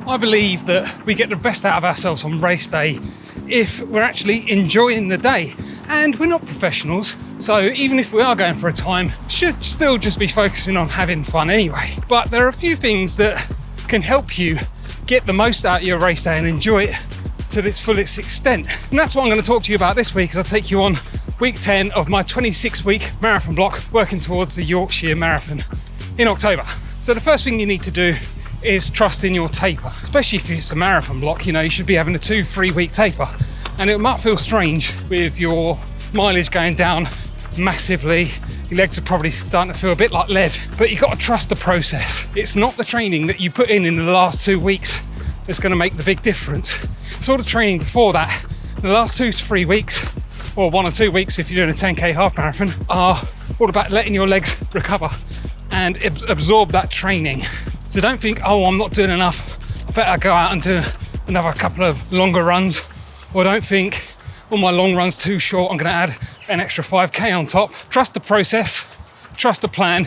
I believe that we get the best out of ourselves on race day if we're actually enjoying the day. And we're not professionals, so even if we are going for a time, should still just be focusing on having fun anyway. But there are a few things that can help you get the most out of your race day and enjoy it to its fullest extent. And that's what I'm going to talk to you about this week as I take you on week 10 of my 26-week marathon block, working towards the Yorkshire Marathon in October. So the first thing you need to do is trust in your taper, especially if it's a marathon block. You know, you should be having a 2-3 week taper. And it might feel strange with your mileage going down massively. Your legs are probably starting to feel a bit like lead, but you've got to trust the process. It's not the training that you put in the last 2 weeks that's going to make the big difference. It's all the training before that. The last 2 to 3 weeks, or 1 or 2 weeks if you're doing a 10k half marathon, are all about letting your legs recover and absorb that training. So don't think, oh, I'm not doing enough, I better go out and do another couple of longer runs. Or don't think, oh, my long run's too short, I'm going to add an extra 5k on top. Trust the process, trust the plan,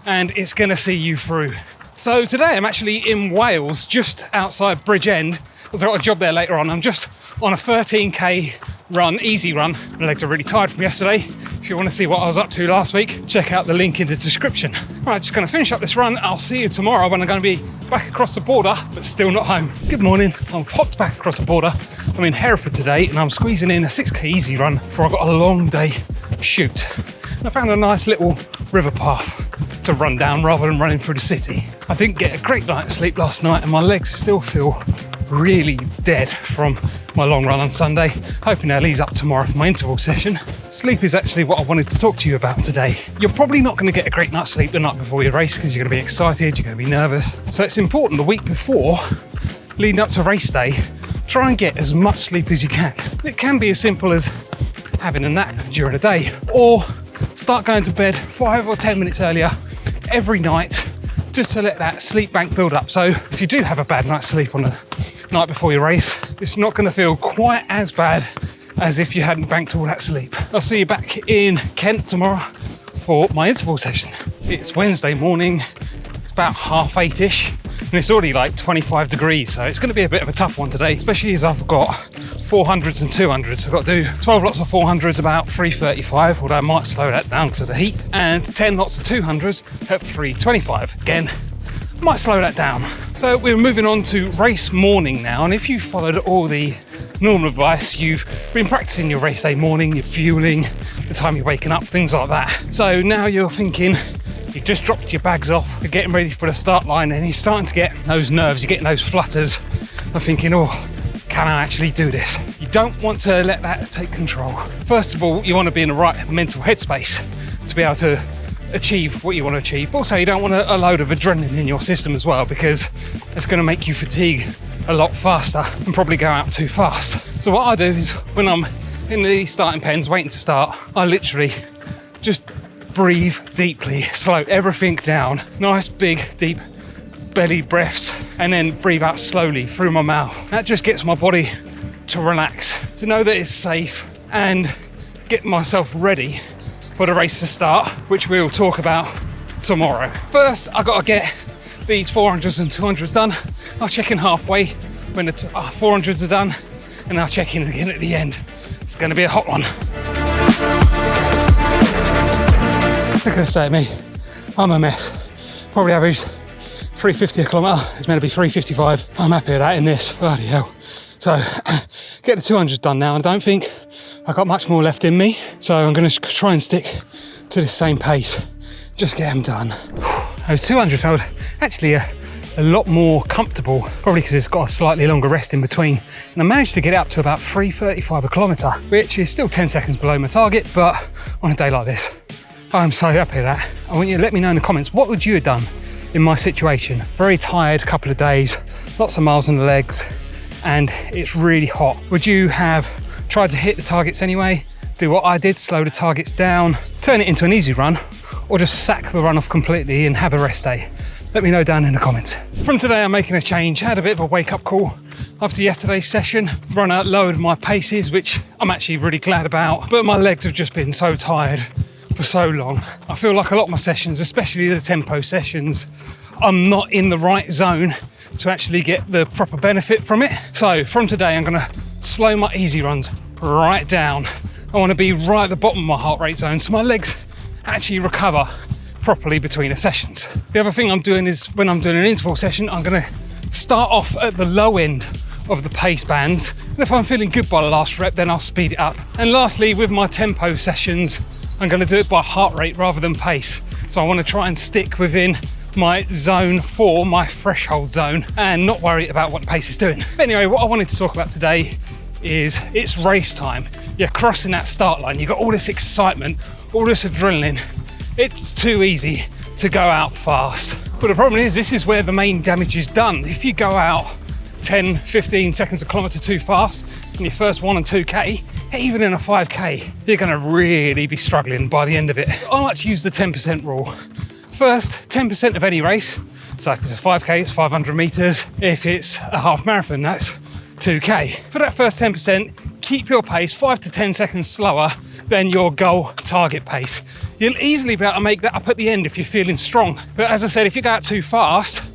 and it's going to see you through. So today I'm actually in Wales, just outside Bridgend, because I've got a job there later on. I'm just on a 13k run, easy run. My legs are really tired from yesterday. If you want to see what I was up to last week, check out the link in the description. Right, just going to finish up this run. I'll see you tomorrow when I'm going to be back across the border, but still not home. Good morning. I've hopped back across the border. I'm in Hereford today, and I'm squeezing in a 6k easy run before I've got a long day shoot. And I found a nice little river path to run down rather than running through the city. I didn't get a great night's sleep last night, and my legs still feel really dead from my long run on Sunday. Hoping they'll ease up tomorrow for my interval session. Sleep is actually what I wanted to talk to you about today. You're probably not going to get a great night's sleep the night before your race because you're going to be excited, you're going to be nervous. So it's important the week before, leading up to race day, try and get as much sleep as you can. It can be as simple as having a nap during the day, or start going to bed 5 or 10 minutes earlier every night just to let that sleep bank build up. So if you do have a bad night's sleep on the night before your race, it's not going to feel quite as bad as if you hadn't banked all that sleep. I'll see you back in Kent tomorrow for my interval session. It's Wednesday morning, it's about 8:30ish, and it's already like 25 degrees, so it's going to be a bit of a tough one today, especially as I've got 400s and 200s. I've got to do 12 lots of 400s about 3:35, although I might slow that down to the heat, and 10 lots of 200s at 3:25. Again, might slow that down. So we're moving on to race morning now, and if you followed all the normal advice, you've been practicing your race day morning, you're fueling, the time you're waking up, things like that. So now you're thinking, you've just dropped your bags off, you're getting ready for the start line, and you're starting to get those nerves, you're getting those flutters of thinking, oh, can I actually do this? You don't want to let that take control. First of all, you want to be in the right mental headspace to be able to achieve what you want to achieve. Also, you don't want a load of adrenaline in your system as well, because it's going to make you fatigue a lot faster and probably go out too fast. So what I do is, when I'm in the starting pens waiting to start, I literally just breathe deeply, slow everything down, nice big deep belly breaths, and then breathe out slowly through my mouth. That just gets my body to relax, to know that it's safe, and get myself ready for the race to start, which we'll talk about tomorrow. First, I've got to get these 400s and 200s done. I'll check in halfway when the 400s are done, and I'll check in again at the end. It's going to be a hot one. They're going to say to me, I'm a mess. Probably average 350 a kilometre. It's meant to be 355. I'm happy with that in this. Bloody hell. So, get the 200s done now. I don't think I've got much more left in me. So I'm going to try and stick to the same pace. Just get them done. Those 200 felt actually a lot more comfortable, probably because it's got a slightly longer rest in between. And I managed to get it up to about 3:35 a kilometre, which is still 10 seconds below my target, but on a day like this, I'm so happy with that. I want you to let me know in the comments, what would you have done in my situation? Very tired, couple of days, lots of miles on the legs, and it's really hot. Would you have tried to hit the targets anyway, do what I did, slow the targets down, turn it into an easy run, or just sack the run off completely and have a rest day? Let me know down in the comments. From today, I'm making a change. I had a bit of a wake-up call after yesterday's session. Runner lowered my paces, which I'm actually really glad about, but my legs have just been so tired for so long. I feel like a lot of my sessions, especially the tempo sessions, I'm not in the right zone to actually get the proper benefit from it. So from today, I'm gonna slow my easy runs right down. I wanna be right at the bottom of my heart rate zone so my legs actually recover properly between the sessions. The other thing I'm doing is when I'm doing an interval session, I'm gonna start off at the low end of the pace bands, and if I'm feeling good by the last rep, then I'll speed it up. And lastly, with my tempo sessions, I'm going to do it by heart rate rather than pace. So I want to try and stick within my zone 4, my threshold zone, and not worry about what the pace is doing. But anyway, what I wanted to talk about today is it's race time. You're crossing that start line, you've got all this excitement, all this adrenaline. It's too easy to go out fast. But the problem is, this is where the main damage is done. If you go out 10, 15 seconds a kilometre too fast in your first 1 and 2K, even in a 5K, you're going to really be struggling by the end of it. I like to use the 10% rule. First, 10% of any race. So if it's a 5K, it's 500 metres. If it's a half marathon, that's 2K. For that first 10%, keep your pace 5 to 10 seconds slower than your goal target pace. You'll easily be able to make that up at the end if you're feeling strong. But as I said, if you go out too fast,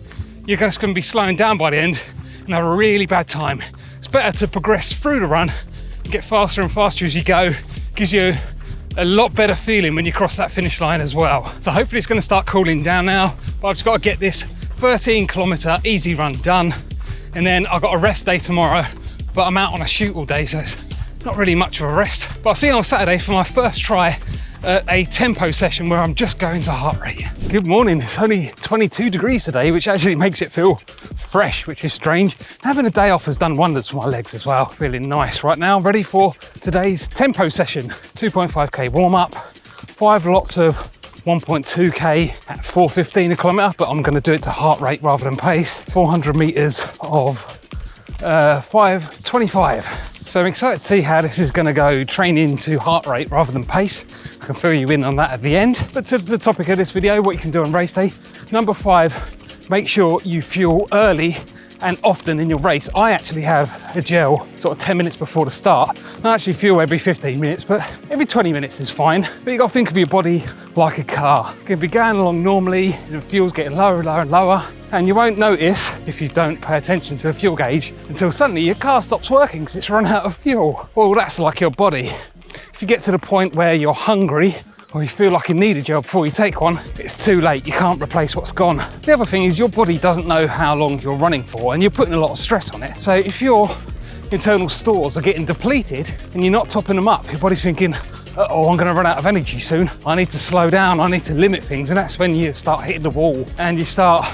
you're just going to be slowing down by the end and have a really bad time. It's better to progress through the run, get faster and faster as you go. Gives you a lot better feeling when you cross that finish line as well. So hopefully it's going to start cooling down now, but I've just got to get this 13 kilometre easy run done, and then I've got a rest day tomorrow, but I'm out on a shoot all day, so it's not really much of a rest. But I'll see you on Saturday for my first try at a tempo session where I'm just going to heart rate. Good morning. It's only 22 degrees today, which actually makes it feel fresh, which is strange. Having a day off has done wonders for my legs as well. Feeling nice right now, ready for today's tempo session. 2.5K warm up, 5 lots of 1.2K at 4:15 a kilometre, but I'm going to do it to heart rate rather than pace. 400 metres of 5:25. So I'm excited to see how this is going to go, training to heart rate rather than pace. I can fill you in on that at the end. But to the topic of this video, what you can do on race day. Number 5, make sure you fuel early and often in your race. I actually have a gel sort of 10 minutes before the start. I actually fuel every 15 minutes, but every 20 minutes is fine. But you got to think of your body like a car. You can be going along normally, and the fuel's getting lower and lower and lower, and you won't notice, if you don't pay attention to the fuel gauge, until suddenly your car stops working because it's run out of fuel. Well, that's like your body. If you get to the point where you're hungry, or you feel like you need a gel before you take one, it's too late. You can't replace what's gone. The other thing is your body doesn't know how long you're running for, and you're putting a lot of stress on it. So if your internal stores are getting depleted and you're not topping them up, your body's thinking, uh-oh, I'm gonna run out of energy soon. I need to slow down, I need to limit things. And that's when you start hitting the wall and you start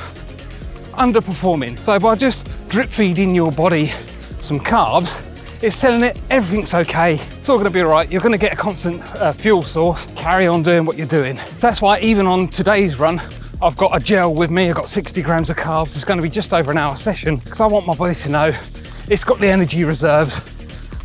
underperforming. So by just drip feeding your body some carbs, it's telling it everything's okay, it's all gonna be all right, you're gonna get a constant fuel source, carry on doing what you're doing. So that's why even on today's run, I've got a gel with me, I've got 60 grams of carbs, it's gonna be just over an hour session, because I want my body to know it's got the energy reserves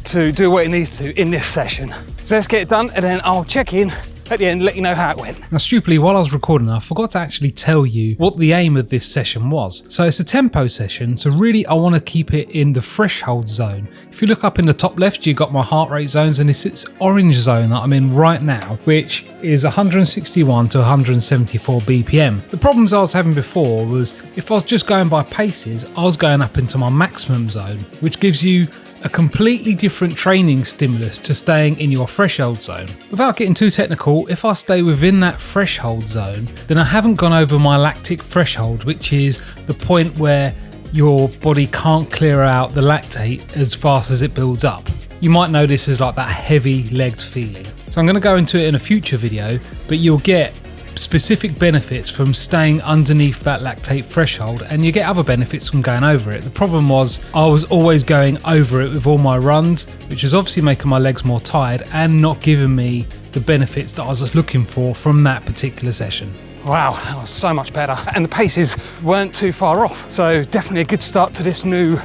to do what it needs to in this session. So let's get it done, and then I'll check in at the end, let you know how it went. Now stupidly, while I was recording, I forgot to actually tell you what the aim of this session was. So it's a tempo session, so really I want to keep it in the threshold zone. If you look up in the top left, you've got my heart rate zones, and it's this orange zone that I'm in right now, which is 161 to 174 BPM. The problems I was having before was, if I was just going by paces, I was going up into my maximum zone, which gives you a completely different training stimulus to staying in your threshold zone. Without getting too technical, if I stay within that threshold zone, then I haven't gone over my lactic threshold, which is the point where your body can't clear out the lactate as fast as it builds up. You might know this as like that heavy legs feeling. So I'm going to go into it in a future video, but you'll get specific benefits from staying underneath that lactate threshold, and you get other benefits from going over it. The problem was I was always going over it with all my runs, which is obviously making my legs more tired and not giving me the benefits that I was looking for from that particular session. Wow, that was so much better. And the paces weren't too far off. So definitely a good start to this new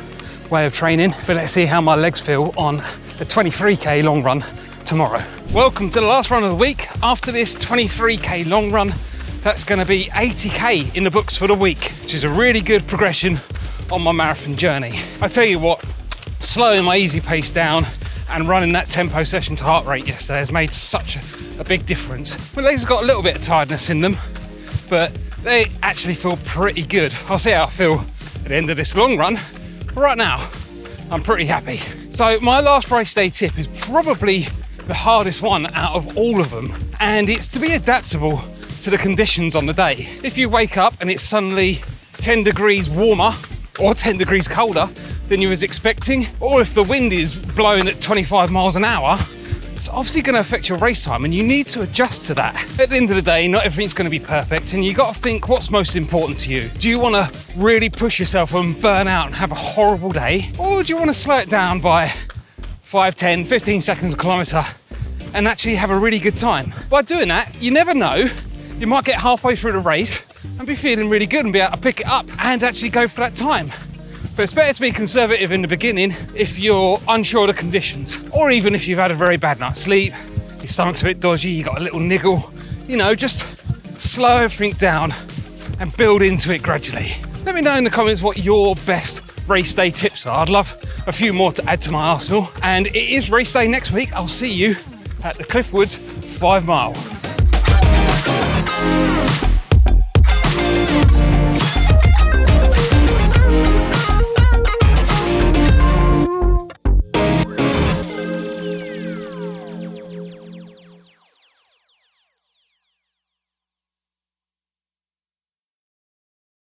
way of training. But let's see how my legs feel on the 23K long run tomorrow. Welcome to the last run of the week. After this 23K long run, that's going to be 80K in the books for the week, which is a really good progression on my marathon journey. I tell you what, slowing my easy pace down and running that tempo session to heart rate yesterday has made such a big difference. My legs have got a little bit of tiredness in them, but they actually feel pretty good. I'll see how I feel at the end of this long run. But right now, I'm pretty happy. So my last race day tip is probably the hardest one out of all of them, and it's to be adaptable to the conditions on the day. If you wake up and it's suddenly 10 degrees warmer or 10 degrees colder than you was expecting, or if the wind is blowing at 25 miles an hour, it's obviously going to affect your race time, and you need to adjust to that. At the end of the day, not everything's going to be perfect, and you got to think what's most important to you. Do you want to really push yourself and burn out and have a horrible day, or do you want to slow it down by 5, 10, 15 seconds a kilometre and actually have a really good time? By doing that, you never know, you might get halfway through the race and be feeling really good and be able to pick it up and actually go for that time. But it's better to be conservative in the beginning if you're unsure of the conditions, or even if you've had a very bad night's sleep, your stomach's a bit dodgy, you got a little niggle, you know, just slow everything down and build into it gradually. Let me know in the comments what your best race day tips are. I'd love a few more to add to my arsenal. And it is race day next week. I'll see you at the Cliffwoods 5 mile.